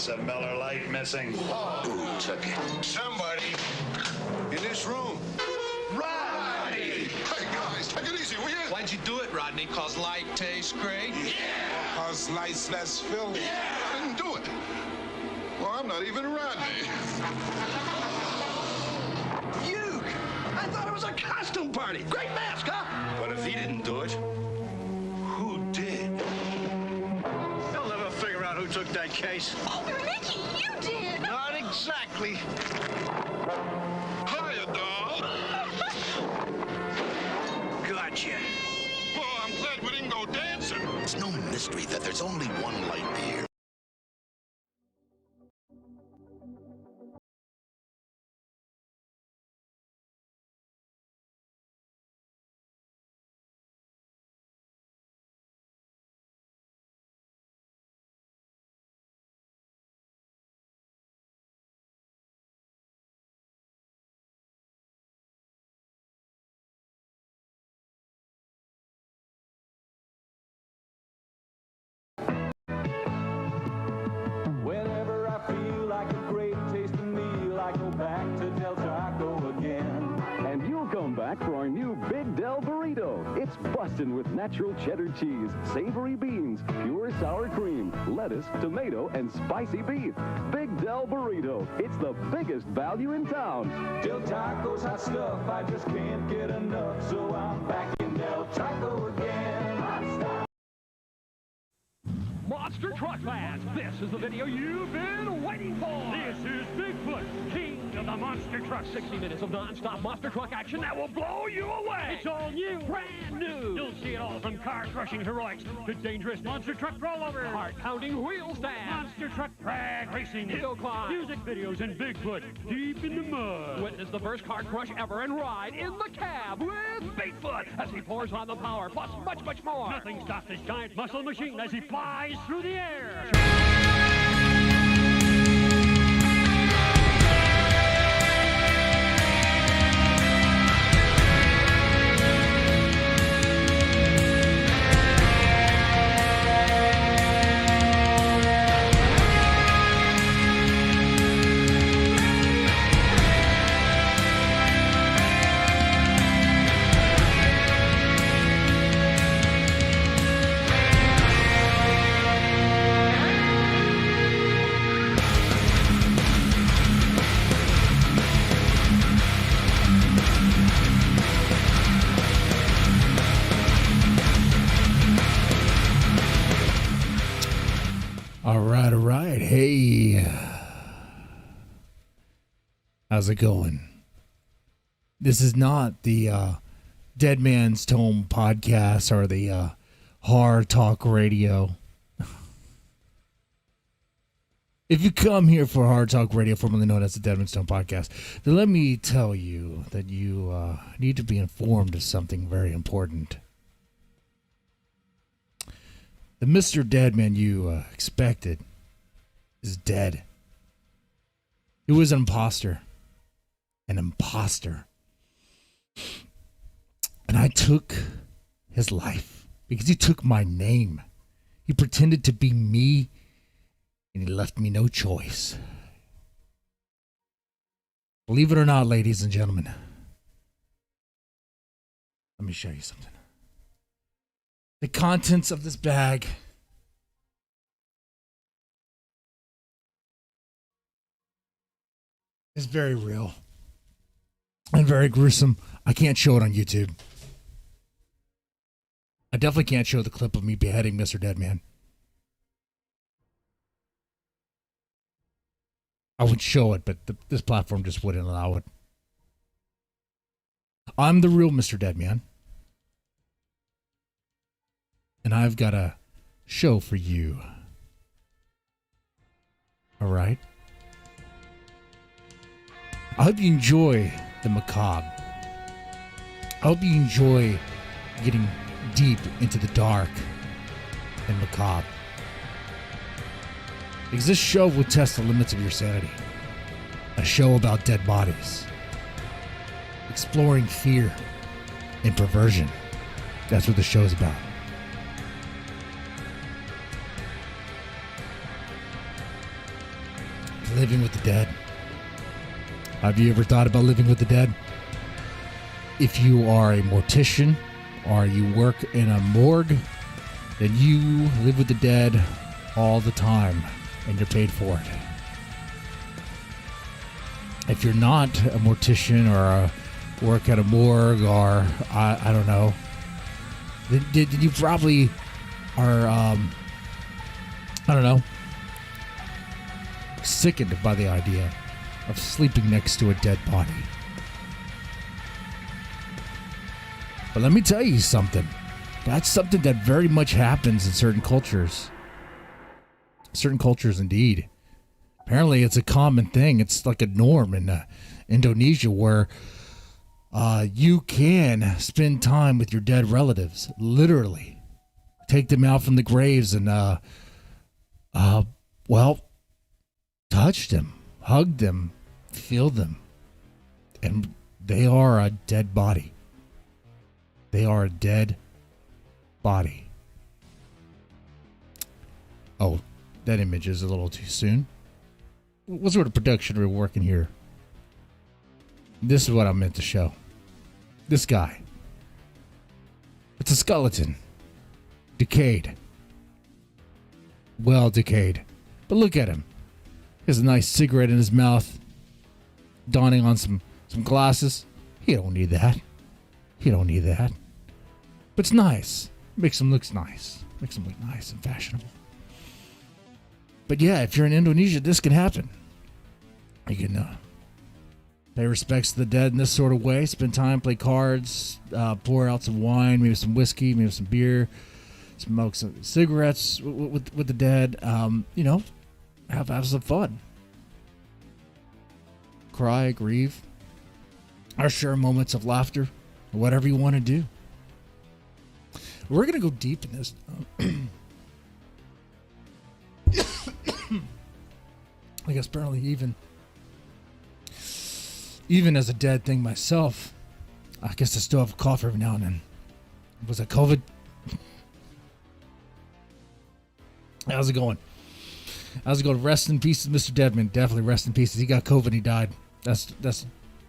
a Miller Lite missing. Who took it? Somebody in this room. Rodney! Hey, guys, take it easy, will you? Why'd you do it, Rodney? 'Cause light tastes great? Yeah! 'Cause light's less filling. Yeah! I didn't do it. Well, I'm not even Rodney. Duke! I thought it was a costume party. Great mask, huh? But if he didn't do it, who did? They'll never figure out who took that case. Oh, Mickey, you did! Not exactly. Hiya, doll. Gotcha. Well, I'm glad we didn't go dancing. It's no mystery that there's only one light here. Whenever I feel like a great tasting meal, I go back to Del Taco again. And you'll come back for our new Big Del Burrito. It's bustin' with natural cheddar cheese, savory beans, pure sour cream, lettuce, tomato, and spicy beef. Big Del Burrito. It's the biggest value in town. Del Taco's hot stuff, I just can't get enough, so I'm back in Del Taco again. Monster Truck fans, this is the video you've been waiting for. This is Bigfoot, king of the monster truck. 60 minutes of non-stop monster truck action that will blow you away. It's all new, brand new. You'll see it all from car-crushing heroics to dangerous monster truck rollovers, heart-pounding wheel stands, monster truck drag racing, hill climb, music videos, and Bigfoot deep in the mud. Witness the first car crush ever and ride in the cab with Bigfoot as he pours on the power, plus much, much more. Nothing stops this giant muscle machine as he flies through the air. All right. Hey, how's it going? This is not the Dead Man's Tome podcast or the Horror Talk Radio. If you come here for Horror Talk Radio, formerly known as the Dead Man's Tome podcast, then let me tell you that you need to be informed of something very important. The Mr. Deadman you expected is dead. He was an imposter. An imposter. And I took his life because he took my name. He pretended to be me, and he left me no choice. Believe it or not, ladies and gentlemen, let me show you something. The contents of this bag is very real and very gruesome. I can't show it on YouTube. I definitely can't show the clip of me beheading Mr. Deadman. I would show it, but this platform just wouldn't allow it. I'm the real Mr. Deadman. And I've got a show for you. All right? I hope you enjoy the macabre. I hope you enjoy getting deep into the dark and macabre. Because this show will test the limits of your sanity. A show about dead bodies. Exploring fear and perversion. That's what the show is about. living with the dead. Have you ever thought about living with the dead? If you are a mortician or you work in a morgue, then you live with the dead all the time and you're paid for it. If you're not a mortician or work at a morgue or I don't know, then you probably are, I don't know, sickened by the idea of sleeping next to a dead body. But let me tell you something. That's something that very much happens in certain cultures. Certain cultures, indeed. Apparently, it's a common thing. It's like a norm in Indonesia where you can spend time with your dead relatives. Literally. Take them out from the graves and, touch them, hug them, feel them. And they are a dead body. They are a dead body. Oh, that image is a little too soon. What sort of production are we working here? This is what I meant to show. This guy. It's a skeleton. Decayed. Well decayed. But look at him. He has a nice cigarette in his mouth. Donning on some glasses. He don't need that. He don't need that. But it's nice. Makes him look nice. Makes him look nice and fashionable. But yeah, if you're in Indonesia, this can happen. You can pay respects to the dead in this sort of way. Spend time, play cards, pour out some wine, maybe some whiskey, maybe some beer, smoke some cigarettes with the dead. You know, have some fun. Cry, grieve, or share moments of laughter, whatever you want to do. We're going to go deep in this. I guess apparently even as a dead thing myself, I guess I still have a cough every now and then. Was that COVID? How's it going? How's it going? Rest in peace, Mr. Deadman. Definitely rest in peace. He got COVID. He died. That's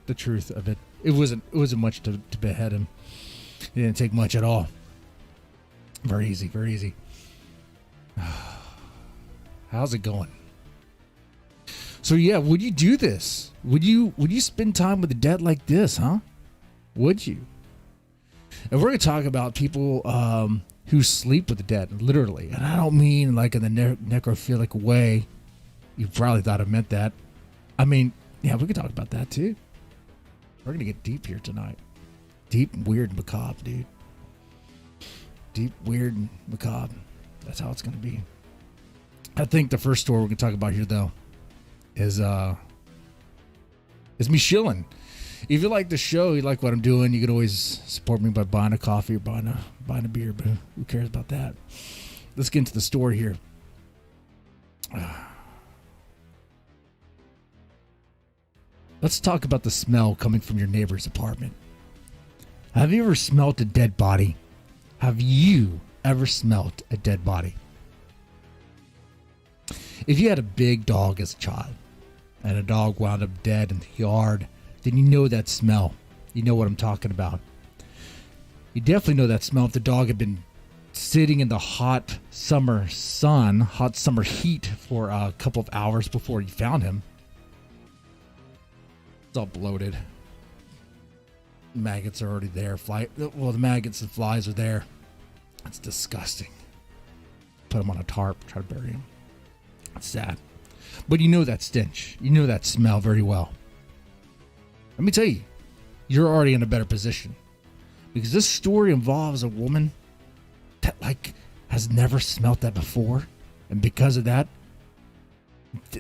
the truth of it. It wasn't much to behead him. It didn't take much at all. Very easy. Very easy. How's it going? So yeah, would you do this? Would you spend time with the dead like this, huh? Would you? And we're going to talk about people who sleep with the dead, literally. And I don't mean like in the necrophilic way. You probably thought I meant that. I mean, yeah, we could talk about that too. We're going to get deep here tonight. Deep, weird, macabre, dude. Deep, weird, and macabre. That's how it's going to be. I think the first story we're going to talk about here, though, is me shilling. If you like the show, you like what I'm doing, you can always support me by buying a coffee or buying a beer, but who cares about that? Let's get into the story here. Let's talk about the smell coming from your neighbor's apartment. Have you ever smelt a dead body? Have you ever smelt a dead body? If you had a big dog as a child and a dog wound up dead in the yard, then you know that smell. You know what I'm talking about. You definitely know that smell if the dog had been sitting in the hot summer sun, hot summer heat for a couple of hours before you found him. It's all bloated. Maggots are already there. The maggots and flies are there. It's disgusting. Put them on a tarp, try to bury him. It's sad. But you know that stench. You know that smell very well. Let me tell you, you're already in a better position. Because this story involves a woman that has never smelt that before. And because of that,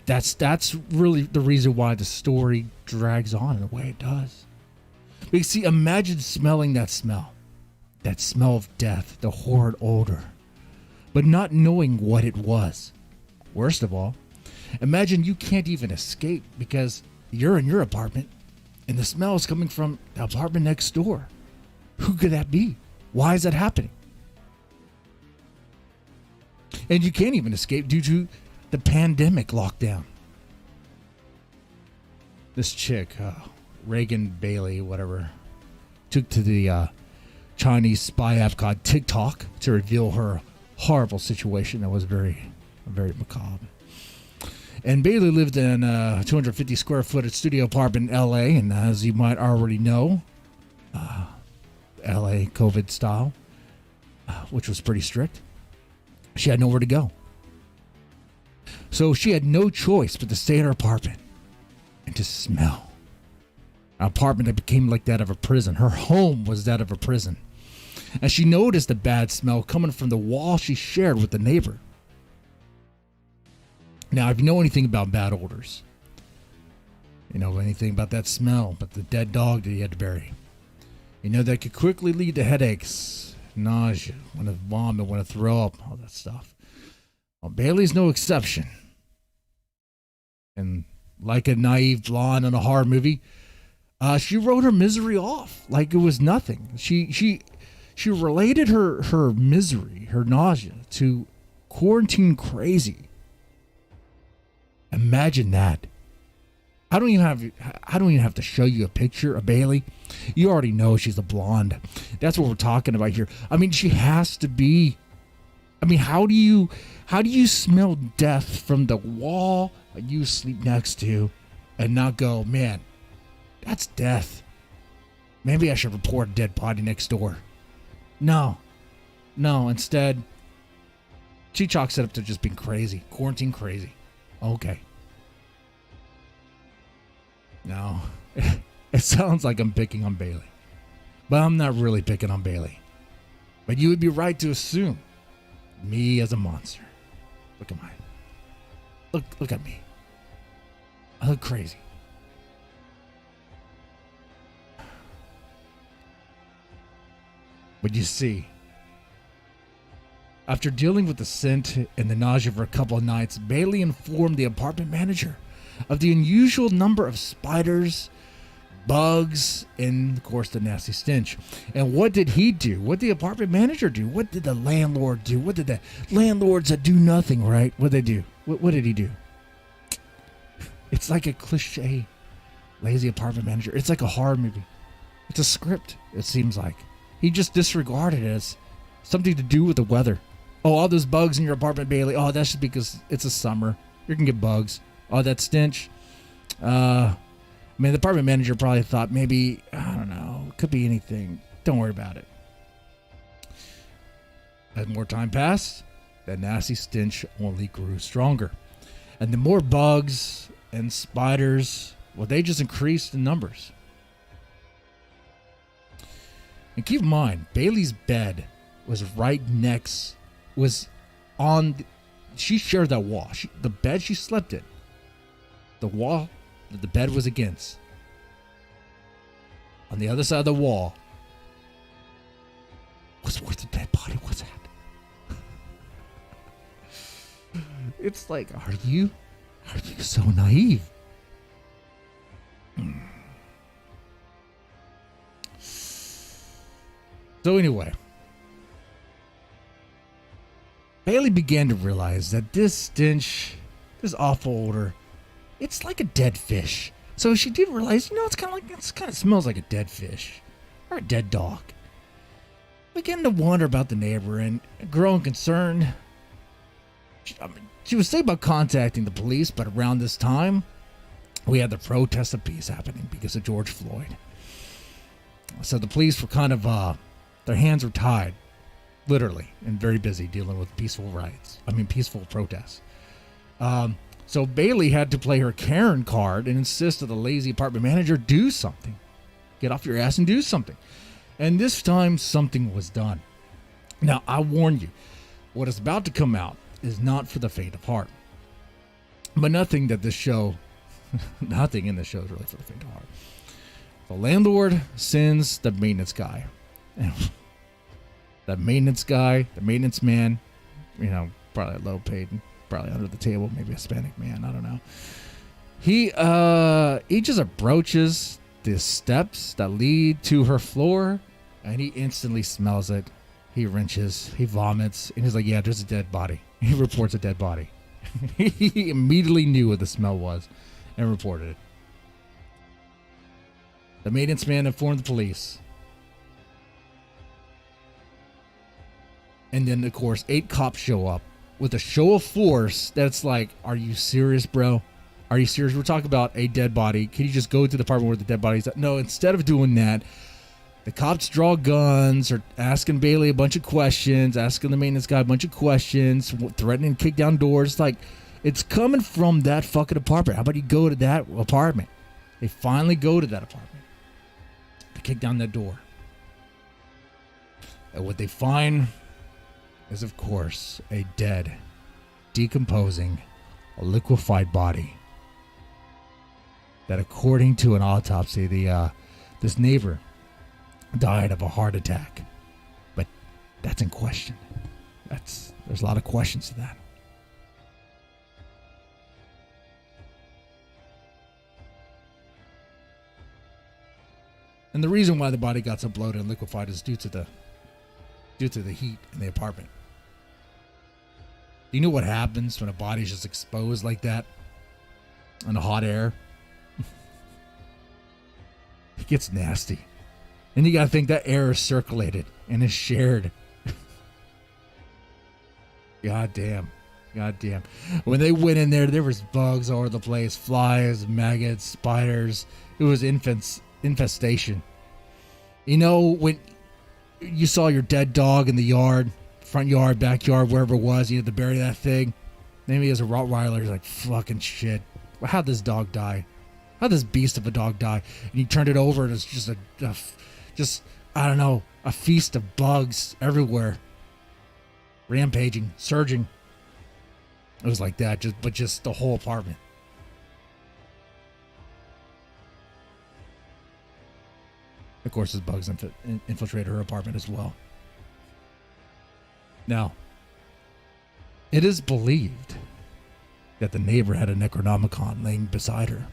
that's really the reason why the story drags on in the way it does. Because see, imagine smelling that smell. That smell of death, the horrid odor. But not knowing what it was. Worst of all, imagine you can't even escape because you're in your apartment and the smell is coming from the apartment next door. Who could that be? Why is that happening? And you can't even escape due to the pandemic lockdown. this chick, Reagan Bailey, whatever, took to the Chinese spy app called TikTok to reveal her horrible situation that was very, very macabre. And Bailey lived in a 250 square foot studio apartment in L.A., and as you might already know, L.A. COVID style, which was pretty strict, she had nowhere to go. So she had no choice but to stay in her apartment and to smell. An apartment that became like that of a prison. Her home was that of a prison. And she noticed the bad smell coming from the wall she shared with the neighbor. Now, if you know anything about bad odors, you know anything about that smell, about the dead dog that you had to bury, you know that could quickly lead to headaches, nausea, want to vomit, want to throw up, all that stuff. Well, Bailey's no exception. And like a naive blonde in a horror movie, she wrote her misery off like it was nothing. She related her misery, her nausea, to quarantine crazy. Imagine that. I don't even have to show you a picture of Bailey. You already know she's a blonde. That's what we're talking about here. I mean, she has to be. I mean, how do you smell death from the wall that you sleep next to and not go, man, that's death. Maybe I should report a dead body next door. No. Instead, she chalks it up to just being crazy, quarantine crazy. Okay. No, it sounds like I'm picking on Bailey, but I'm not really picking on Bailey. But you would be right to assume me as a monster. Look at mine. Look at me. I look crazy. But you see, after dealing with the scent and the nausea for a couple of nights, Bailey informed the apartment manager of the unusual number of spiders, bugs, and of course the nasty stench. And what did he do? What did the apartment manager do? What did the landlord do? What did the landlords that do nothing, right? What did they do? What did he do? It's like a cliche, lazy apartment manager. It's like a horror movie. It's a script, it seems like. He just disregarded it as something to do with the weather. Oh, all those bugs in your apartment, Bailey. Oh, that's just because it's a summer. You can get bugs. Oh, that stench. I mean, the apartment manager probably thought maybe, I don't know, it could be anything. Don't worry about it. As more time passed, that nasty stench only grew stronger. And the more bugs and spiders, well, they just increased in numbers. And keep in mind, Bailey's bed was she shared that wall. The bed she slept in, the wall that the bed was against, on the other side of the wall was where the dead body was at. It's like, are you so naive? So anyway, Bailey began to realize that this stench, this awful odor, it's like a dead fish. So she did realize, it kind of smells like a dead fish or a dead dog. Began to wonder about the neighbor and growing concerned. She was thinking about contacting the police, but around this time, we had the protest of peace happening because of George Floyd. So the police were kind of, their hands were tied, literally, and very busy dealing with peaceful protests. So Bailey had to play her Karen card and insist that the lazy apartment manager do something. Get off your ass and do something. And this time, something was done. Now, I warn you, what is about to come out is not for the faint of heart. But nothing in the show is really for the faint of heart. The landlord sends the maintenance guy. The maintenance man, probably low paid, probably under the table, maybe a Hispanic man, I don't know. He just approaches the steps that lead to her floor, and he instantly smells it. He wrenches, he vomits, and he's like, yeah, there's a dead body. He reports a dead body. He immediately knew what the smell was and reported it. The maintenance man informed the police. And then, of course, 8 cops show up with a show of force that's like, are you serious, bro? Are you serious? We're talking about a dead body. Can you just go to the apartment where the dead body is at? No, instead of doing that, the cops draw guns, or asking Bailey a bunch of questions, asking the maintenance guy a bunch of questions, threatening to kick down doors. Like, it's coming from that fucking apartment. How about you go to that apartment? They finally go to that apartment to kick down that door. And what they find is, of course, a dead, decomposing, liquefied body that, according to an autopsy, this neighbor died of a heart attack. But that's in question. There's a lot of questions to that. And the reason why the body got so bloated and liquefied is due to the heat in the apartment. Do you know what happens when a body's just exposed like that in the hot air? It gets nasty. And you got to think that air is circulated and is shared. God damn. When they went in there was bugs all over the place. Flies, maggots, spiders. It was infestation. You know, when you saw your dead dog in the yard, front yard, backyard, wherever it was, you had to bury that thing. Maybe as a Rottweiler, you're like, fucking shit. How'd this dog die? How'd this beast of a dog die? And you turned it over and it's just I don't know, a feast of bugs everywhere. Rampaging, surging. It was like that, just the whole apartment. Of course, the bugs infiltrated her apartment as well. Now, it is believed that the neighbor had a Necronomicon laying beside her.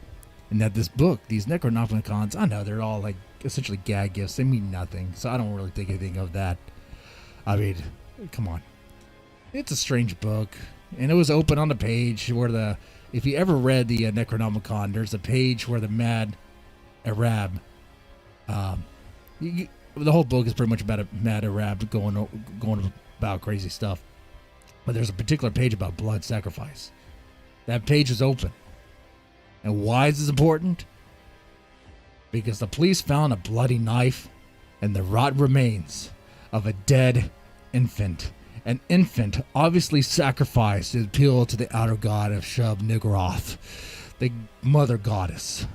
And that this book, these Necronomicons, I know they're all like essentially gag gifts. They mean nothing. So I don't really think anything of that. I mean, come on. It's a strange book. And it was open on the page where if you ever read the Necronomicon, there's a page where the Mad Arab, the whole book is pretty much about a Mad Arab going about crazy stuff. But there's a particular page about blood sacrifice. That page is open. And why is this important? Because the police found a bloody knife and the rotten remains of a dead infant. An infant obviously sacrificed to appeal to the outer god of Shub-Niggurath, the mother goddess.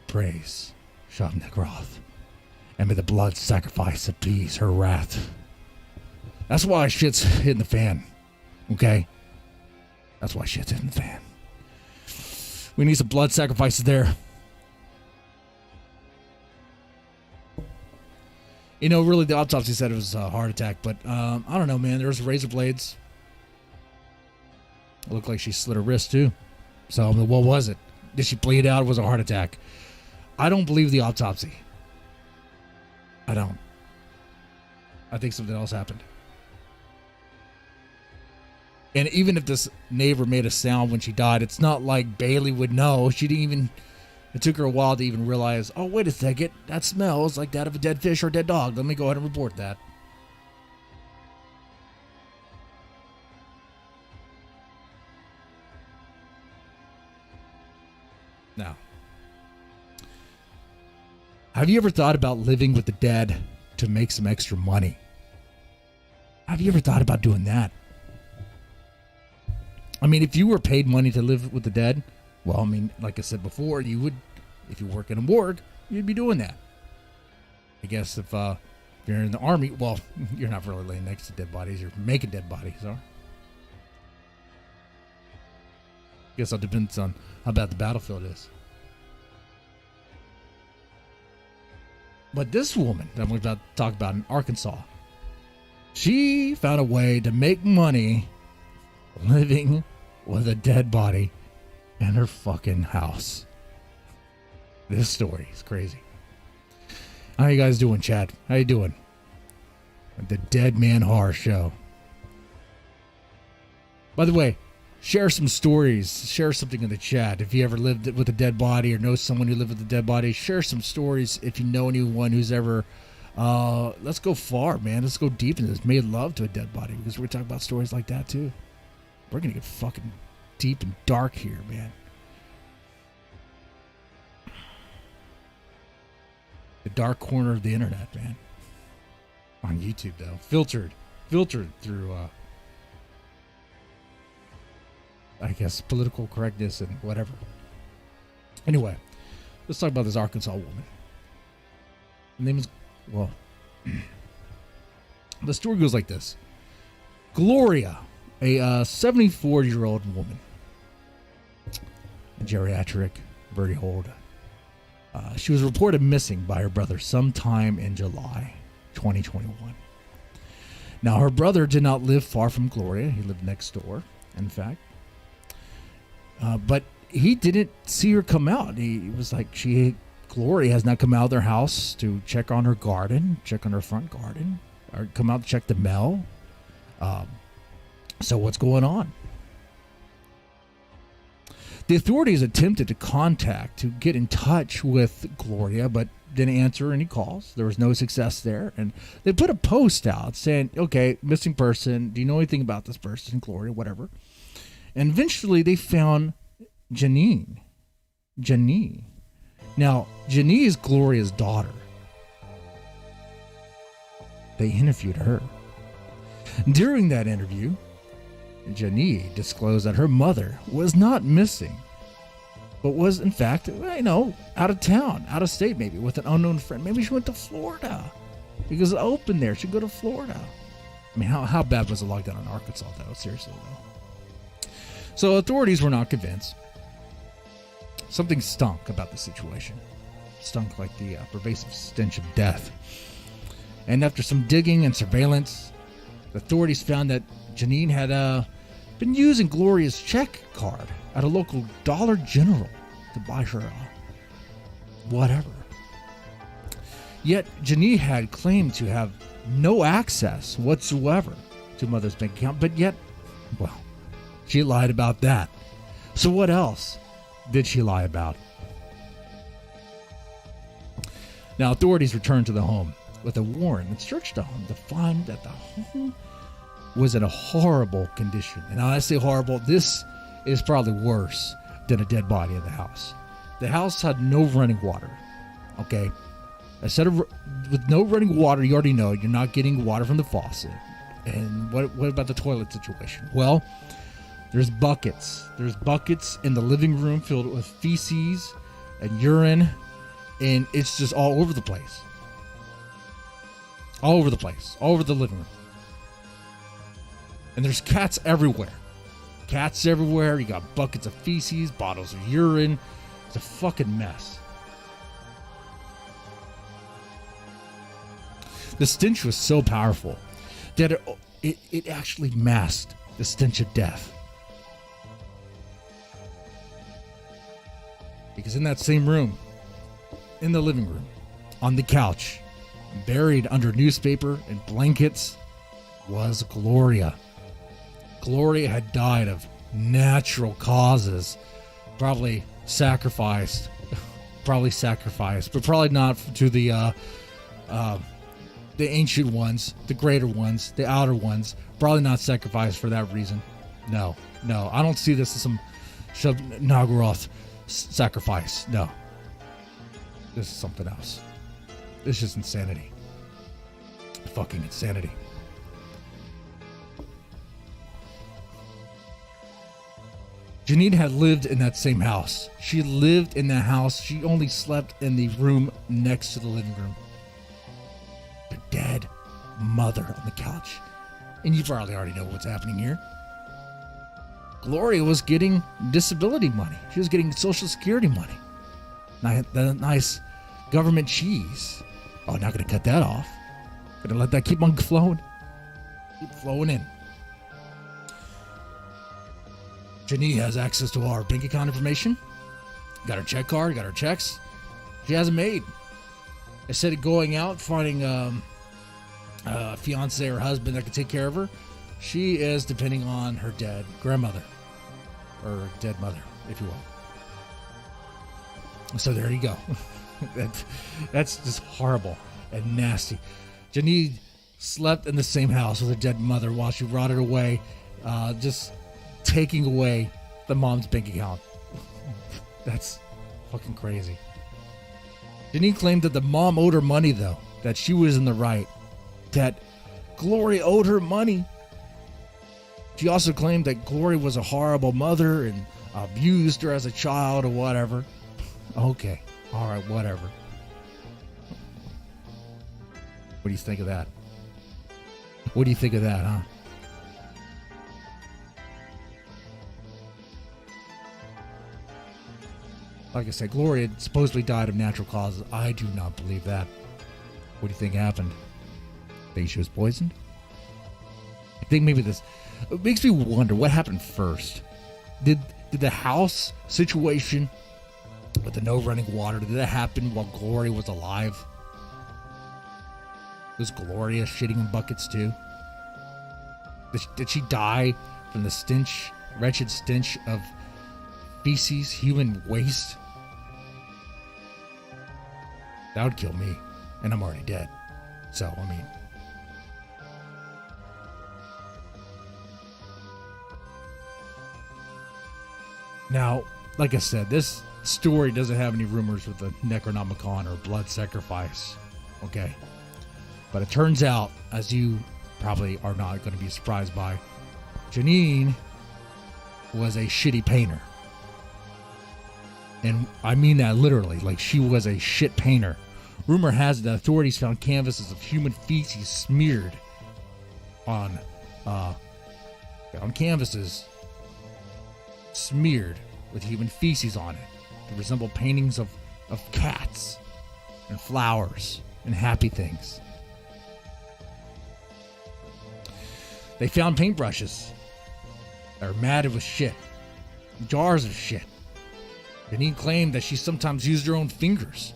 Praise Shub-Niggurath. And may the blood sacrifice appease her wrath. That's why shit's hitting the fan. Okay? That's why shit's hitting the fan. We need some blood sacrifices there. You know, really, the autopsy said it was a heart attack, but I don't know, man. There was razor blades. It looked like she slit her wrist, too. So, I mean, what was it? Did she bleed out? Or was it a heart attack? I don't believe the autopsy. I don't. I think something else happened. And even if this neighbor made a sound when she died, it's not like Bailey would know. She didn't even... It took her a while to even realize, oh, wait a second. That smells like that of a dead fish or a dead dog. Let me go ahead and report that. Now, have you ever thought about living with the dead to make some extra money? Have you ever thought about doing that? I mean, if you were paid money to live with the dead, well, I mean, like I said before, you would, if you work in a morgue, you'd be doing that. I guess if you're in the army, well, you're not really laying next to dead bodies. You're making dead bodies, huh? I guess that depends on how bad the battlefield is. But this woman that I'm about to talk about in Arkansas, she found a way to make money living with a dead body in her fucking house. This story is crazy. How you guys doing, Chad? How you doing? The Deadman Horror Show. By the way, Share some stories. Share something in the chat. If you ever lived with a dead body or know someone who lived with a dead body, share some stories. If you know anyone who's ever, let's go far, man. Let's go deep in this. Made love to a dead body, because we're talking about stories like that too. We're going to get fucking deep and dark here, man. The dark corner of the internet, man. On YouTube, though. Filtered through, I guess, political correctness and whatever. Anyway, let's talk about this Arkansas woman. Her name is, well, the story goes like this. Gloria, a 74-year-old woman, a geriatric, very old. She was reported missing by her brother sometime in July 2021. Now, her brother did not live far from Gloria. He lived next door, in fact. But he didn't see her come out. He was like, Gloria has not come out of their house to check on her garden, check on her front garden, or come out to check the mail. So what's going on? The authorities attempted to get in touch with Gloria, but didn't answer any calls. There was no success there. And they put a post out saying, okay, missing person. Do you know anything about this person? Gloria, whatever. And eventually they found Janine. Now, Janine is Gloria's daughter. They interviewed her. During that interview, Janine disclosed that her mother was not missing, but was, in fact, out of town, out of state maybe, with an unknown friend. Maybe she went to Florida because it's open there. She'd go to Florida. I mean, how bad was the lockdown in Arkansas, though? Seriously, though. So authorities were not convinced. Something stunk about the situation. Stunk like the pervasive stench of death. And after some digging and surveillance, the authorities found that Janine had been using Gloria's check card at a local Dollar General to buy her whatever. Yet Janine had claimed to have no access whatsoever to Mother's bank account, but yet, well, she lied about that. So what else did she lie about? Now, authorities returned to the home with a warrant and searched the home to find that the home was in a horrible condition. And I say horrible, this is probably worse than a dead body in the house. The house had no running water. Okay? Instead of with no running water, you already know you're not getting water from the faucet. And what about the toilet situation? Well, there's buckets. There's buckets in the living room filled with feces and urine, and it's just all over the place. All over the place. All over the living room. And there's cats everywhere. Cats everywhere. You got buckets of feces, bottles of urine. It's a fucking mess. The stench was so powerful that it actually masked the stench of death. Because in that same room, in the living room, on the couch, buried under newspaper and blankets, was Gloria. Gloria had died of natural causes, probably sacrificed, but probably not to the ancient ones, the greater ones, the outer ones. Probably not sacrificed for that reason. No, I don't see this as some Nagaroth sacrifice. No, this is something else. This is insanity. Fucking insanity. Janine had lived in that same house. She lived in that house. She only slept in the room next to the living room. The dead mother on the couch. And you probably already know what's happening here. Gloria was getting disability money. She was getting Social Security money. That nice government cheese. Oh, not going to cut that off. Going to let that keep on flowing. Keep flowing in. Janine has access to our bank account information. Got her check card, got her checks. She has a maid. Instead of going out, finding a fiance or husband that can take care of her, she is depending on her dead grandmother. or dead mother, if you will. So there you go. That's just horrible and nasty. Janine slept in the same house with her dead mother while she rotted away, just taking away the mom's bank account. That's fucking crazy. Janine claimed that the mom owed her money, though, that she was in the right, that Glory owed her money. She also claimed that Glory was a horrible mother and abused her as a child or whatever. Okay, all right, whatever. What do you think of that? What do you think of that, huh? Like I said, Gloria supposedly died of natural causes. I do not believe that. What do you think happened? Think she was poisoned? I think maybe this... It makes me wonder what happened first. Did the house situation with the no running water, did that happen while Gloria was alive? Was Gloria shitting in buckets too? Did she die from the stench, wretched stench of feces, human waste? That would kill me, and I'm already dead. So, I mean... Now, like I said, this story doesn't have any rumors with the Necronomicon or blood sacrifice, okay? But it turns out, as you probably are not going to be surprised by, Janine was a shitty painter. And I mean that literally, like she was a shit painter. Rumor has it that authorities found canvases of human feces smeared on canvases smeared with human feces on it to resemble paintings of cats and flowers and happy things. They found paintbrushes that are matted with shit, jars of shit. Janine claimed that she sometimes used her own fingers.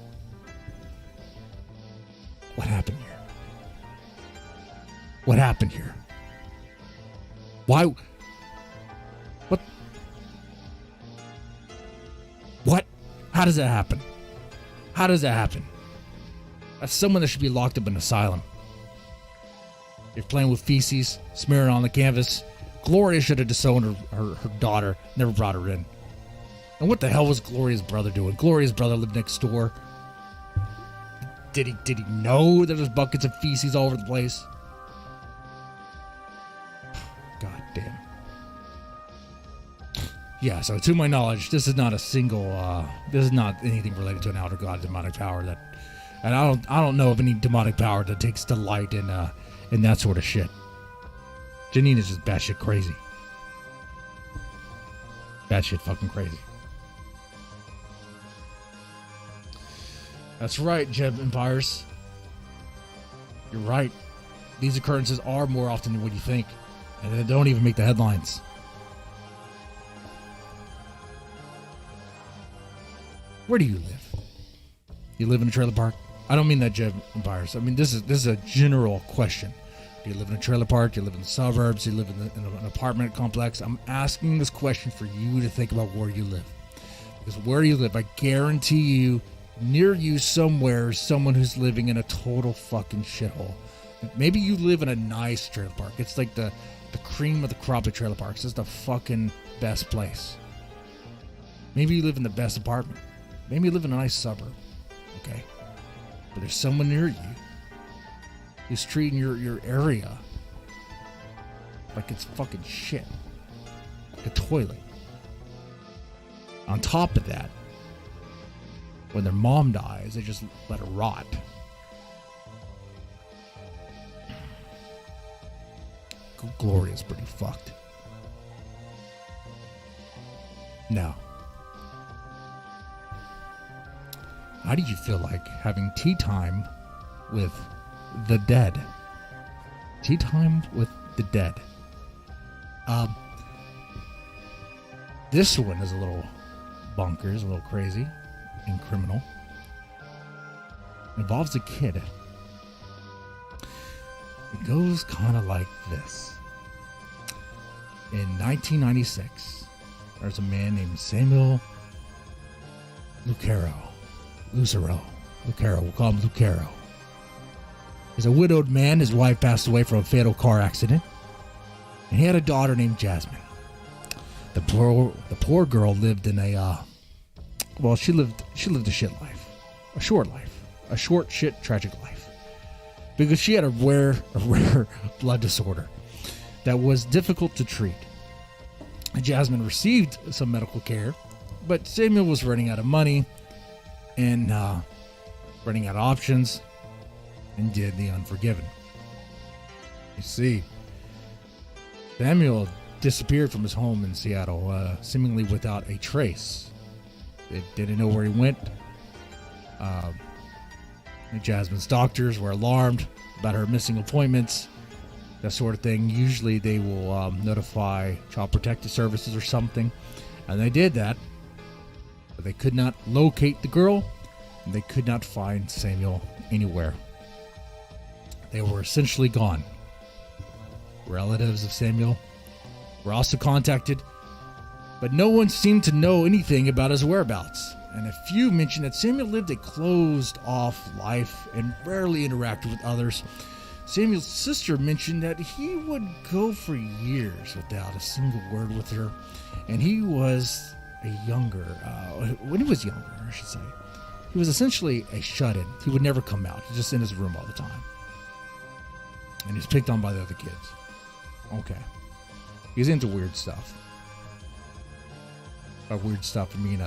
What happened here? What happened here? Why? What? What? How does that happen? How does that happen? That's someone that should be locked up in an asylum. You're playing with feces, smearing on the canvas. Gloria should have disowned her daughter, never brought her in. And what the hell was Gloria's brother doing? Gloria's brother lived next door. Did he know there was buckets of feces all over the place? God damn. Yeah, so to my knowledge, this is not a single this is not anything related to an outer god demonic power that, and I don't know of any demonic power that takes delight in that sort of shit. Janine is just batshit crazy. Batshit fucking crazy. That's right, Jeb Empires. You're right. These occurrences are more often than what you think, and they don't even make the headlines. Where do you live? You live in a trailer park? I don't mean that, Jeb Empires. I mean, this is a general question. Do you live in a trailer park? Do you live in the suburbs? Do you live in an apartment complex? I'm asking this question for you to think about where you live. Because where you live, I guarantee you, near you somewhere, someone who's living in a total fucking shithole. Maybe you live in a nice trailer park. It's like the cream of the crop of trailer parks. It's the fucking best place. Maybe you live in the best apartment. Maybe you live in a nice suburb. Okay? But there's someone near you who's treating your area like it's fucking shit. Like a toilet. On top of that, when their mom dies, they just let her rot. Gloria's pretty fucked. Now, how do you feel like having tea time with the dead? Tea time with the dead. This one is a little bonkers, a little crazy and criminal. It involves a kid. It goes kind of like this. In 1996, there's a man named Samuel Lucero. Lucero. We'll call him Lucero. He's a widowed man. His wife passed away from a fatal car accident. And he had a daughter named Jasmine. The poor girl lived in she lived a shit life. A short life. A short, shit, tragic life. Because she had a rare blood disorder that was difficult to treat. Jasmine received some medical care, but Samuel was running out of money and running out of options and did the unforgiven. You see, Samuel disappeared from his home in Seattle, seemingly without a trace. They didn't know where he went. Jasmine's doctors were alarmed about her missing appointments, that sort of thing. Usually they will notify Child Protective Services or something, and they did that, but they could not locate the girl, and they could not find Samuel anywhere. They were essentially gone. Relatives of Samuel were also contacted, but no one seemed to know anything about his whereabouts. And a few mentioned that Samuel lived a closed-off life and rarely interacted with others. Samuel's sister mentioned that he would go for years without a single word with her, and he was when he was younger, I should say, he was essentially a shut-in. He would never come out. He was just in his room all the time. And he was picked on by the other kids. Okay. He was into weird stuff. By weird stuff, I mean,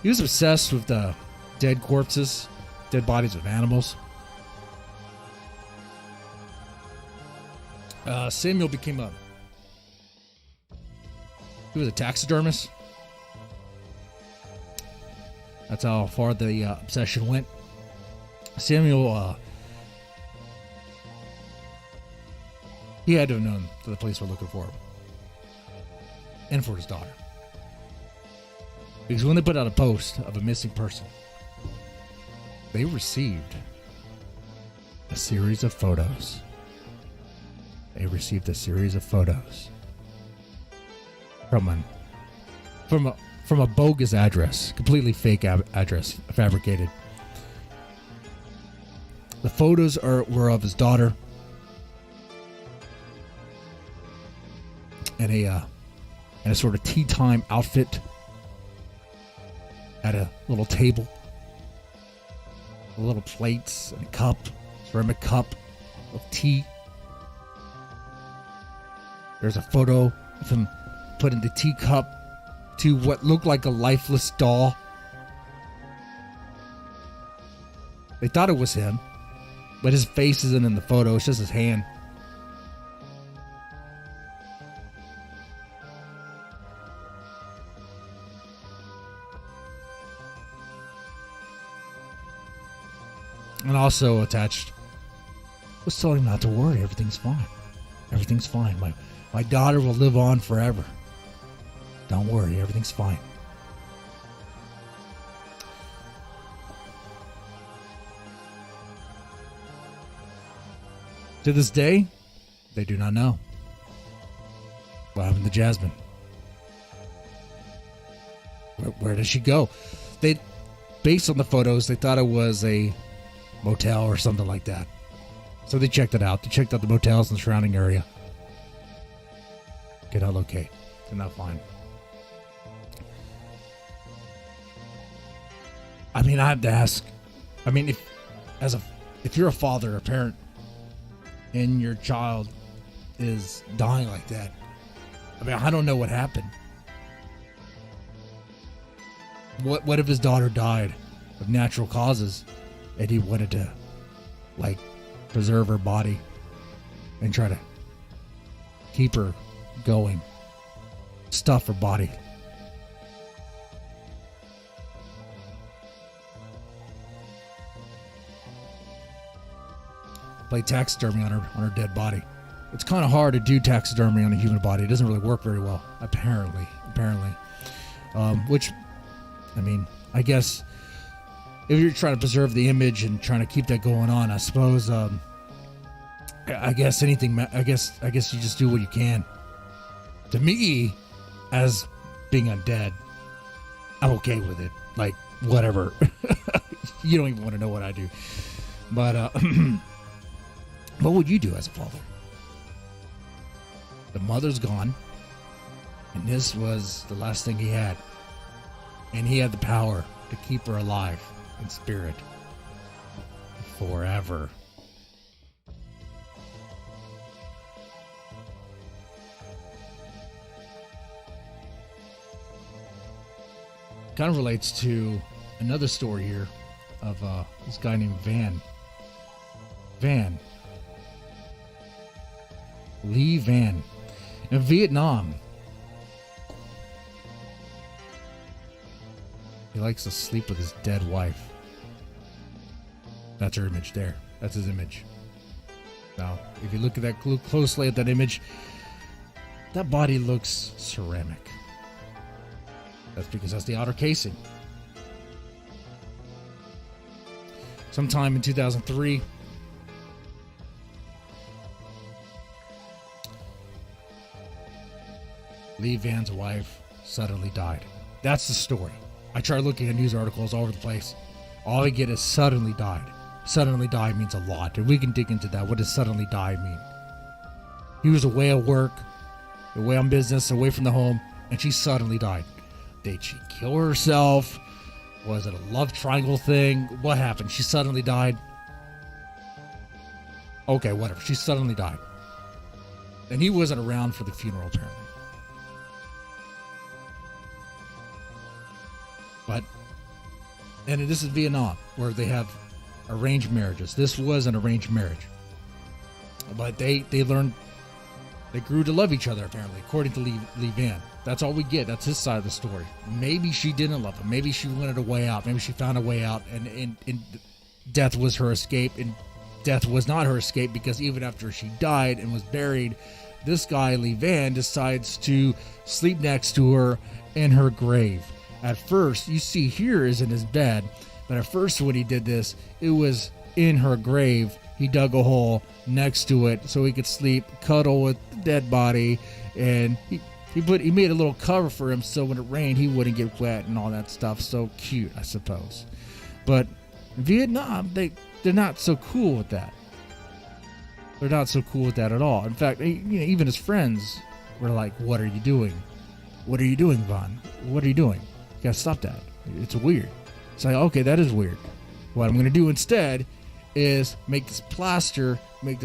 he was obsessed with the dead corpses, dead bodies of animals. Samuel became he was a taxidermist. That's how far the obsession went. Samuel, he had to have known that the police were looking for him. And for his daughter. Because when they put out a post of a missing person, they received a series of photos. They received a series of photos from a bogus address, completely fake address, fabricated. The photos were of his daughter and a sort of tea time outfit at a little table, little plates and a cup, ceramic cup of tea. There's a photo of him putting the teacup to what looked like a lifeless doll. They thought it was him, but his face isn't in the photo. It's just his hand. And also attached was telling him not to worry. Everything's fine. Everything's fine. My daughter will live on forever. Don't worry. Everything's fine. To this day, they do not know what happened to Jasmine. Where did she go? Based on the photos, they thought it was a motel or something like that. So they checked it out. They checked out the motels in the surrounding area. Could not locate. Could not find. I mean, I have to ask. I mean, if you're a father, a parent, and your child is dying like that, I mean, I don't know what happened. What if his daughter died of natural causes and he wanted to, preserve her body and try to keep her going, stuff her body? Play taxidermy on her dead body. It's kind of hard to do taxidermy on a human body. It doesn't really work very well, apparently. Which, I mean, I guess if you're trying to preserve the image and trying to keep that going on, I suppose, I guess you just do what you can. To me, as being undead, I'm okay with it. Like, whatever. You don't even want to know what I do. But, what would you do as a father? The mother's gone, and this was the last thing he had. And he had the power to keep her alive in spirit forever. Kind of relates to another story here of this guy named Lee Van in Vietnam. He likes to sleep with his dead wife. That's her image there. That's his image. Now, if you look at that closely at that image, that body looks ceramic. That's because that's the outer casing. Sometime in 2003, Lee Van's wife suddenly died. That's the story. I tried looking at news articles all over the place. All I get is suddenly died. Suddenly died means a lot, and we can dig into that. What does suddenly die mean? He was away at work, away on business, away from the home, and she suddenly died. Did she kill herself? Was it a love triangle thing? What happened? She suddenly died? Okay, whatever. She suddenly died. And he wasn't around for the funeral, apparently. But, and this is Vietnam, where they have arranged marriages. This was an arranged marriage. But they learned, they grew to love each other, apparently, according to Lee Van. That's all we get. That's his side of the story. Maybe she didn't love him. Maybe she wanted a way out. Maybe she found a way out, and death was her escape, and death was not her escape, because even after she died and was buried, this guy, Lee Van, decides to sleep next to her in her grave. At first, you see here is in his bed, but at first when he did this, it was in her grave. He dug a hole next to it so he could sleep, cuddle with the dead body, and he made a little cover for him so when it rained he wouldn't get wet and all that stuff. So cute, I suppose. But in Vietnam, they're not so cool with that. They're not so cool with that at all. In fact, even his friends were like, "What are you doing? What are you doing, Von? What are you doing? You gotta stop that. It's weird." It's like, okay, that is weird. What I'm gonna do instead is make this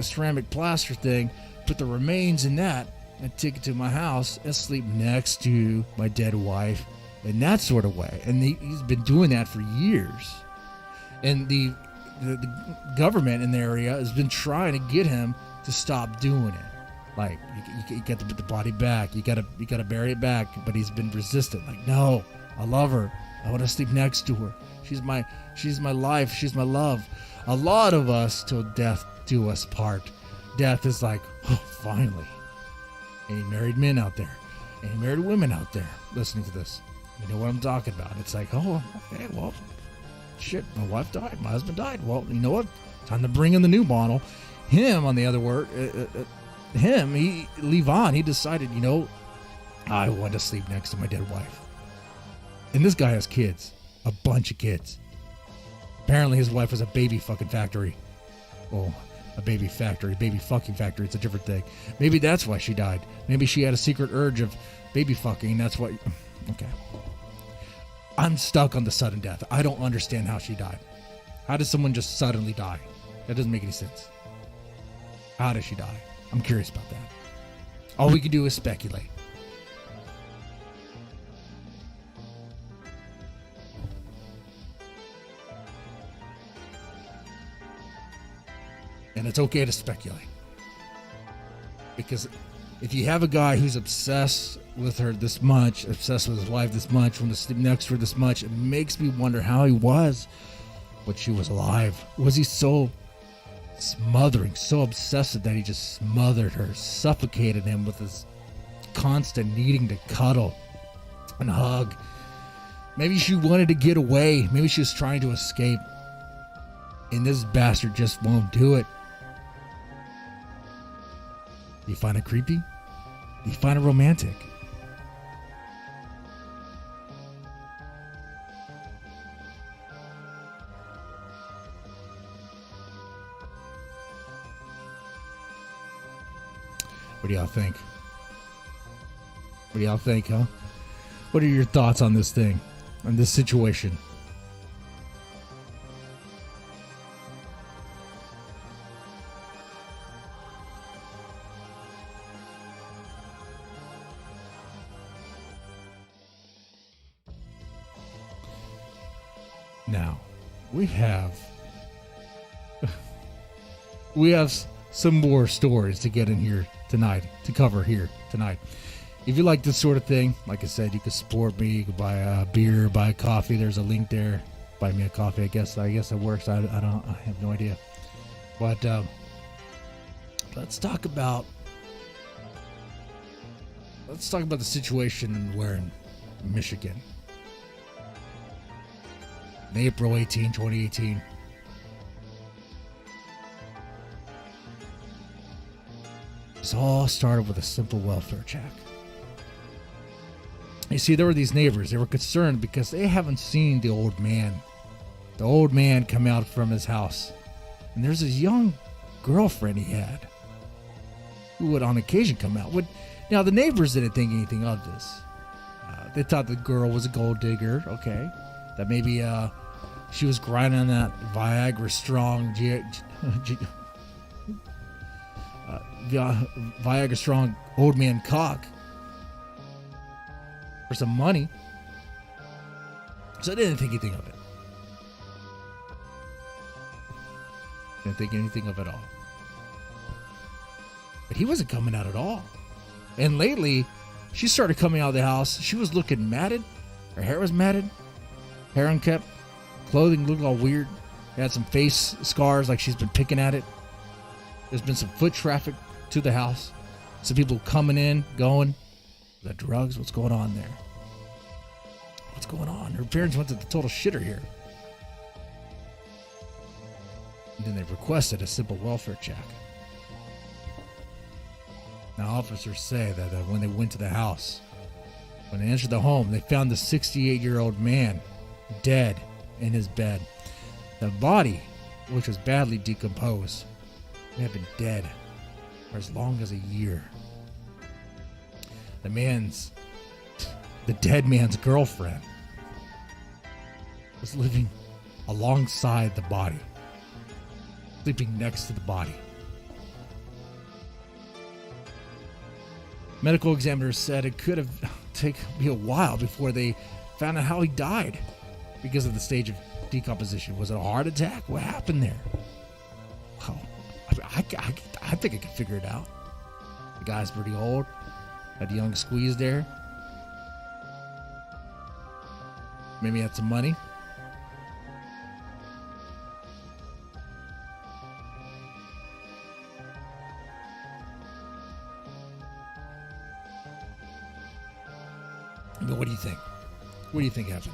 ceramic plaster thing, put the remains in that, and take it to my house and sleep next to my dead wife in that sort of way. And he's been doing that for years. And the government in the area has been trying to get him to stop doing it. Like, you got to put the body back. You got to bury it back. But he's been resistant. Like, no, I love her. I want to sleep next to her. She's my life. She's my love. A lot of us till death do us part. Death is like, oh, finally. Any married men out there, any married women out there listening to this, you know what I'm talking about. It's like, oh, okay, well, shit, my wife died, my husband died. Well, you know what? Time to bring in the new model. Him, on the other word, Lee Van, he decided, I want to sleep next to my dead wife. And this guy has kids, a bunch of kids. Apparently his wife was a baby fucking factory. Oh, a baby fucking factory. It's a different thing. Maybe that's why she died. Maybe she had a secret urge of baby fucking. That's why. Okay. I'm stuck on the sudden death. I don't understand how she died. How does someone just suddenly die? That doesn't make any sense. How does she die? I'm curious about that. All we can do is speculate. And it's okay to speculate. Because if you have a guy who's obsessed with her this much, obsessed with his wife this much, want to sleep next to her this much, it makes me wonder how he was when she was alive. Was he so smothering, so obsessive that he just smothered her, suffocated him with his constant needing to cuddle and hug? Maybe she wanted to get away. Maybe she was trying to escape. And this bastard just won't do it. You find it creepy? Do you find it romantic? What do y'all think? What do y'all think, huh? What are your thoughts on this thing, on this situation? Now, we have some more stories to get in here tonight, to cover here tonight. If you like this sort of thing, like I said, you can support me. You can buy a beer, buy a coffee. There's a link there. Buy me a coffee. I guess it works. I have no idea. But let's talk about the situation we're in Michigan. April 18, 2018. This all started with a simple welfare check. You see, there were these neighbors. They were concerned because they haven't seen the old man come out from his house. And there's this young girlfriend he had who would on occasion come out. Now, the neighbors didn't think anything of this. They thought the girl was a gold digger, okay. That maybe she was grinding on that Viagra strong Viagra strong old man cock for some money. So I didn't think anything of it. Didn't think anything of it all. But he wasn't coming out at all. And lately, she started coming out of the house. She was looking matted. Her hair was matted. Hair unkept. Clothing looked all weird. Had some face scars like she's been picking at it. There's been some foot traffic to the house. Some people coming in, going. The drugs, what's going on there? What's going on? Her parents went to the total shitter here. And then they requested a simple welfare check. Now, officers say that when they went to the house, when they entered the home, they found the 68-year-old man dead in his bed. The body, which was badly decomposed, had been dead for as long as a year. The dead man's girlfriend was living alongside the body, sleeping next to the body. Medical examiners said it could have taken a while before they found out how he died because of the stage of decomposition. Was it a heart attack? What happened there? Well, I think I can figure it out. The guy's pretty old. Had a young squeeze there. Maybe had some money. But what do you think? What do you think happened?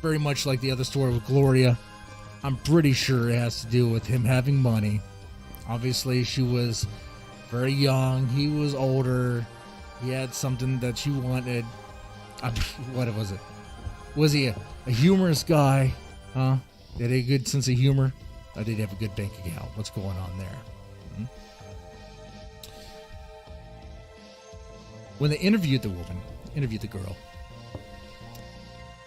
Very much like the other story with Gloria, I'm pretty sure it has to do with him having money. Obviously, she was very young. He was older. He had something that she wanted. What was it? Was he a humorous guy? Huh? Did he have a good sense of humor? Or did he have a good bank account? What's going on there? When they interviewed the girl,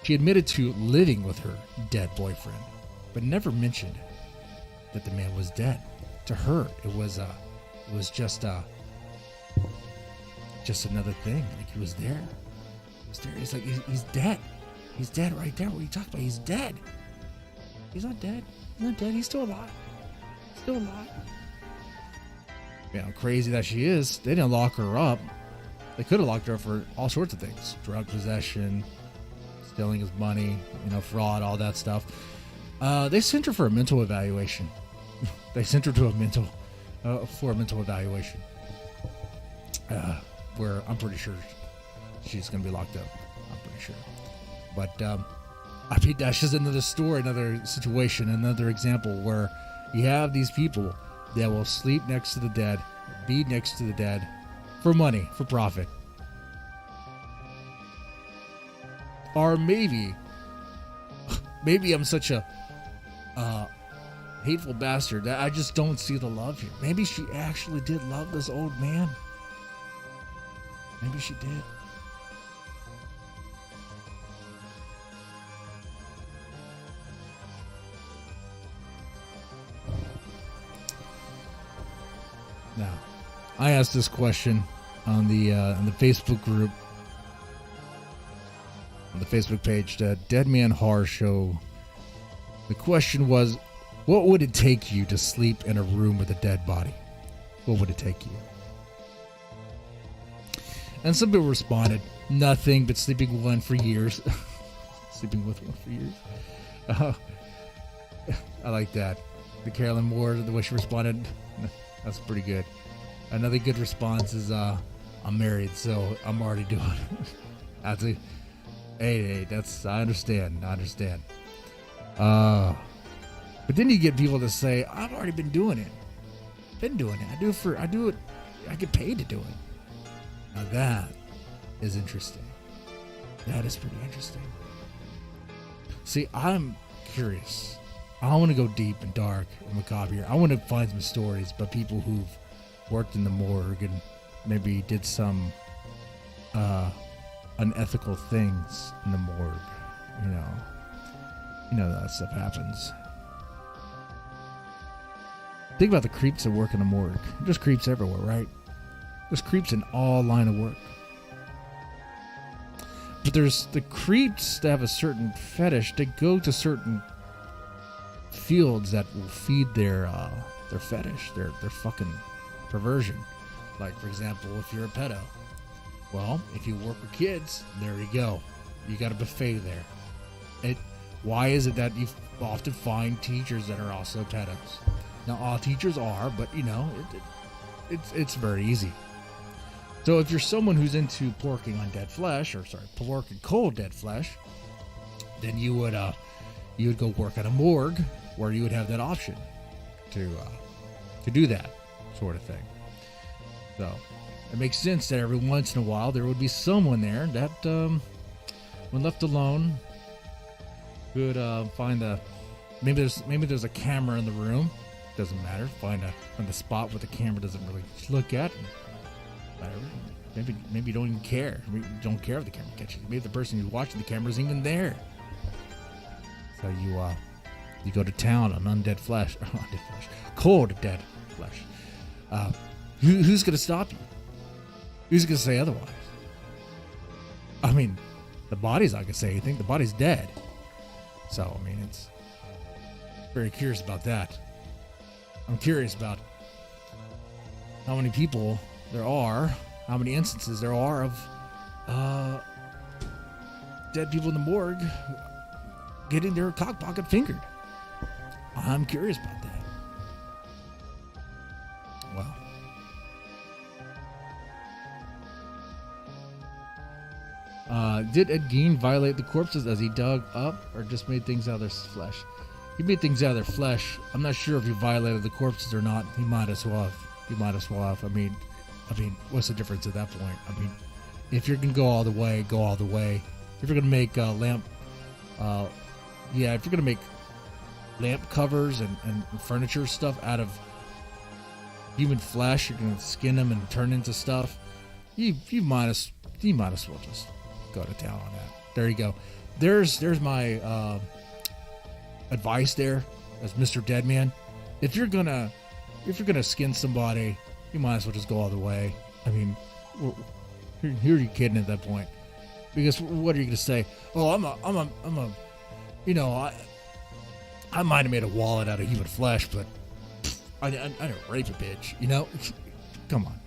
she admitted to living with her dead boyfriend, but never mentioned that the man was dead. To her, it was just another thing. Like he was there. He was there. He's like, he's dead. He's dead right there. What are you talking about? He's dead. He's not dead. He's not dead. He's still alive. Still alive. You know, crazy that she is. They didn't lock her up. They could have locked her up for all sorts of things. Drug possession, stealing his money, fraud, all that stuff. They sent her for a mental evaluation. They sent her to a mental evaluation. Where I'm pretty sure she's going to be locked up. I'm pretty sure. But, that's just another story, another situation, another example where You have these people that will sleep next to the dead, be next to the dead, for money, for profit. Or maybe I'm such a hateful bastard that I just don't see the love here. Maybe she actually did love this old man. Maybe she did. Now, I asked this question on the Facebook group, on the Facebook page, the Deadman Horror Show. The question was, what would it take you to sleep in a room with a dead body? What would it take you? And some people responded, nothing but sleeping with one for years. Sleeping with one for years. I like that. The Carolyn Moore, the way she responded, that's pretty good. Another good response is, I'm married, so I'm already doing it. That's it. Hey, that's, I understand. But then you get people that say, I've already been doing it. I do it. I get paid to do it. Now that is interesting. That is pretty interesting. See, I'm curious. I want to go deep and dark and macabre here. I want to find some stories about people who've worked in the morgue and maybe did some unethical things in the morgue. You know that stuff happens. Think about the creeps that work in the morgue. There's creeps everywhere, right? There's creeps in all line of work. But there's the creeps that have a certain fetish. They go to certain fields that will feed their fetish, their fucking perversion. Like, for example, if you're a pedo. Well, if you work with kids, there you go. You got a buffet there. Why is it that you often find teachers that are also pedos? Now, all teachers are, but it's very easy. So if you're someone who's into porking on dead flesh, porking cold dead flesh, then you would go work at a morgue where you would have that option to do that sort of thing. So it makes sense that every once in a while there would be someone there that, when left alone, could find maybe there's a camera in the room. Doesn't matter. Find the spot where the camera doesn't really look at. Maybe you don't even care. Maybe you don't care if the camera catches you. Maybe the person who's watching the camera isn't even there. So you go to town on undead flesh, cold dead flesh. Who's gonna stop you? Who's gonna say otherwise? I mean, the body's not gonna say anything. The body's dead. So I mean, it's very curious about that. I'm curious about how many people there are, how many instances there are of dead people in the morgue getting their cock pocket fingered. I'm curious about that. Wow. Did Ed Gein violate the corpses as he dug up, or just made things out of their flesh? He made things out of their flesh. I'm not sure if he violated the corpses or not. He might as well have. I mean, what's the difference at that point? I mean, if you're gonna go all the way, go all the way. If you're gonna make if you're gonna make lamp covers and furniture stuff out of human flesh, you're gonna skin them and turn into stuff. You might as well just go to town on that. There you go. There's my advice there as Mr. Deadman. If you're gonna skin somebody, you might as well just go all the way. I mean, who are you kidding at that point? Because what are you gonna say? Oh, I might have made a wallet out of human flesh, but I didn't rape a bitch. Come on.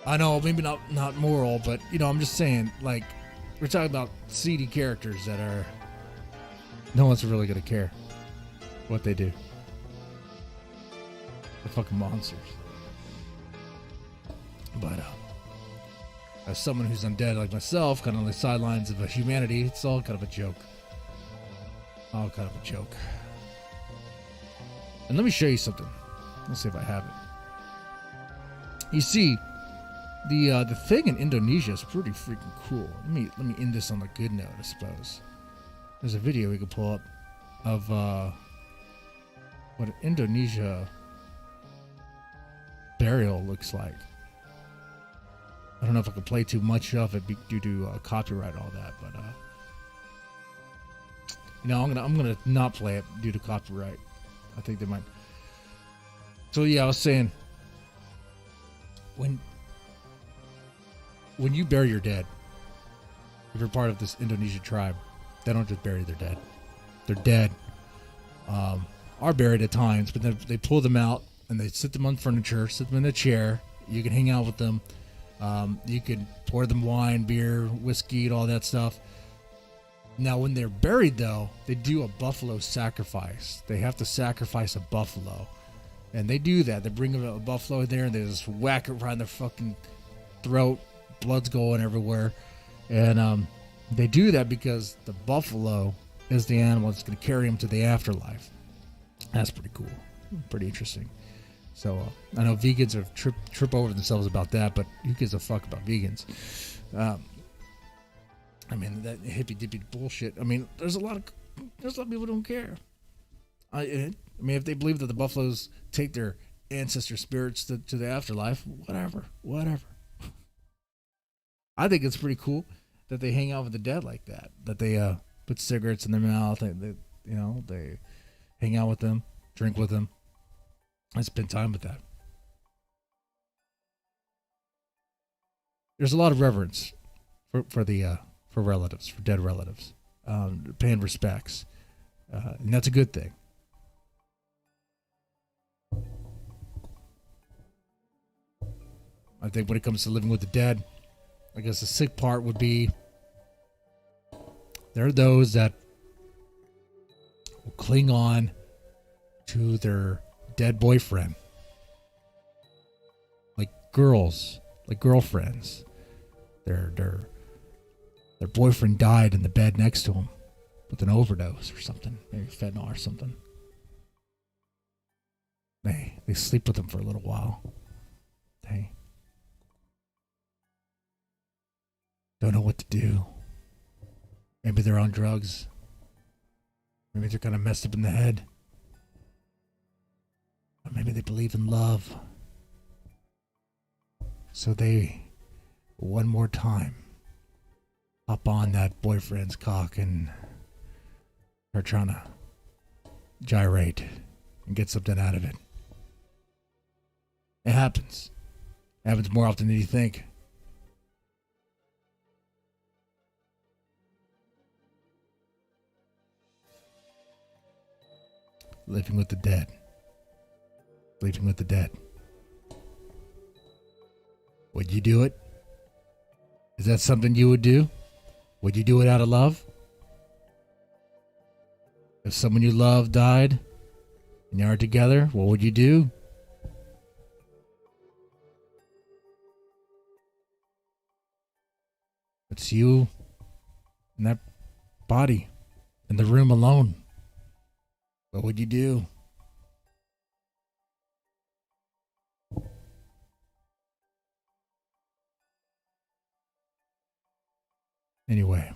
I know, maybe not moral, but I'm just saying, like, we're talking about seedy characters that are, no one's really gonna care what they do. They're fucking monsters. But as someone who's undead like myself, kind of on the sidelines of humanity, it's all kind of a joke. Oh, kind of a joke. And let me show you something. Let's see if I have it. You see, the thing in Indonesia is pretty freaking cool. Let me end this on a good note, I suppose. There's a video we could pull up of what Indonesia burial looks like. I don't know if I can play too much of it due to copyright and all that, but I'm gonna not play it due to copyright. I think they might. So yeah, I was saying, when you bury your dead, if you're part of this Indonesian tribe, they don't just bury their dead. They're dead. Are buried at times, but then they pull them out and they sit them on furniture, sit them in a chair. You can hang out with them. You can pour them wine, beer, whiskey, and all that stuff. Now, when they're buried, though, they do a buffalo sacrifice. They have to sacrifice a buffalo. And they do that. They bring a buffalo there and they just whack it right in their fucking throat. Blood's going everywhere. And they do that because the buffalo is the animal that's going to carry them to the afterlife. That's pretty cool. Pretty interesting. So I know vegans are trip over themselves about that, but who gives a fuck about vegans? I mean, that hippy dippy bullshit. I mean, there's a lot of people who don't care. I mean, if they believe that the buffaloes take their ancestor spirits to the afterlife, whatever. I think it's pretty cool that they hang out with the dead like that. That they put cigarettes in their mouth. They hang out with them, drink with them. I spend time with that. There's a lot of reverence for relatives, for dead relatives, paying respects, and that's a good thing. I think when it comes to living with the dead, I guess the sick part would be there are those that will cling on to their dead boyfriend, like girls, like girlfriends. Their boyfriend died in the bed next to him with an overdose or something, maybe fentanyl or something. They sleep with him for a little while. They don't know what to do. Maybe they're on drugs. Maybe they're kind of messed up in the head. Or maybe they believe in love. So they, one more time, hop on that boyfriend's cock and are trying to gyrate and get something out of it. It happens. It happens more often than you think. Living with the dead. Sleeping with the dead. Would you do it? Is that something you would do? Would you do it out of love? If someone you love died and you are together, what would you do? It's you and that body in the room alone. What would you do? Anyway,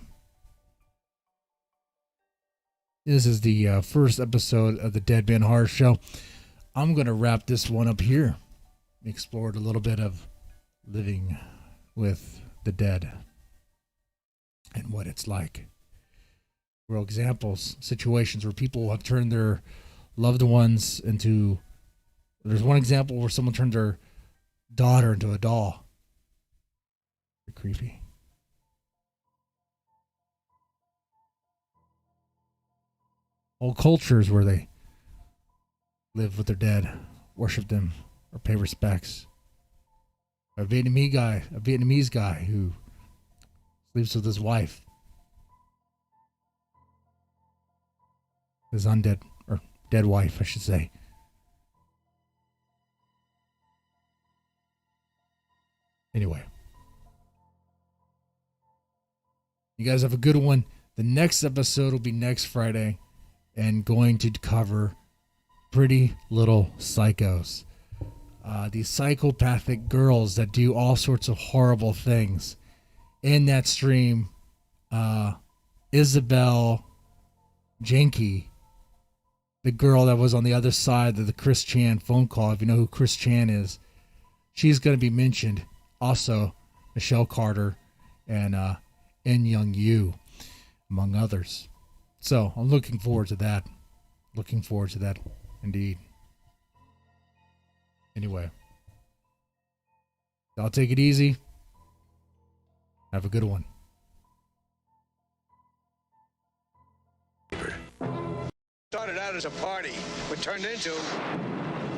this is the first episode of the Deadman Horror Show. I'm going to wrap this one up here. Explored a little bit of living with the dead and what it's like. Real examples, situations where people have turned their loved ones into... There's one example where someone turned their daughter into a doll. Pretty creepy. Whole cultures where they live with their dead, worship them, or pay respects. A Vietnamese guy who sleeps with his wife. His undead, or dead wife, I should say. Anyway. You guys have a good one. The next episode will be next Friday. and going to cover Pretty Little Psychos. These psychopathic girls that do all sorts of horrible things. In that stream, Isabel Janke, the girl that was on the other side of the Chris Chan phone call, if you know who Chris Chan is, she's going to be mentioned. Also, Michelle Carter and In Young Yu, among others. So I'm looking forward to that. Looking forward to that, indeed. Anyway, I'll take it easy. Have a good one. Started out as a party, but turned into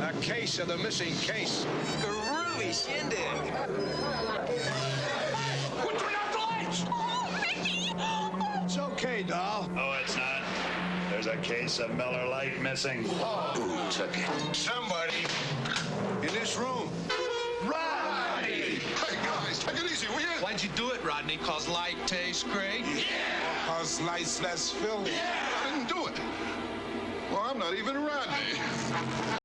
a case of the missing case. Groovy shindig. Who turned out the lights? Oh, Mickey! It's okay, doll. Oh, it's not. There's a case of Miller Lite missing. Who took it? Somebody in this room. Rodney! Hey, guys, take it easy, will you? Why'd you do it, Rodney? Cause light tastes great? Cause life's less filling. I didn't do it. Well, I'm not even Rodney.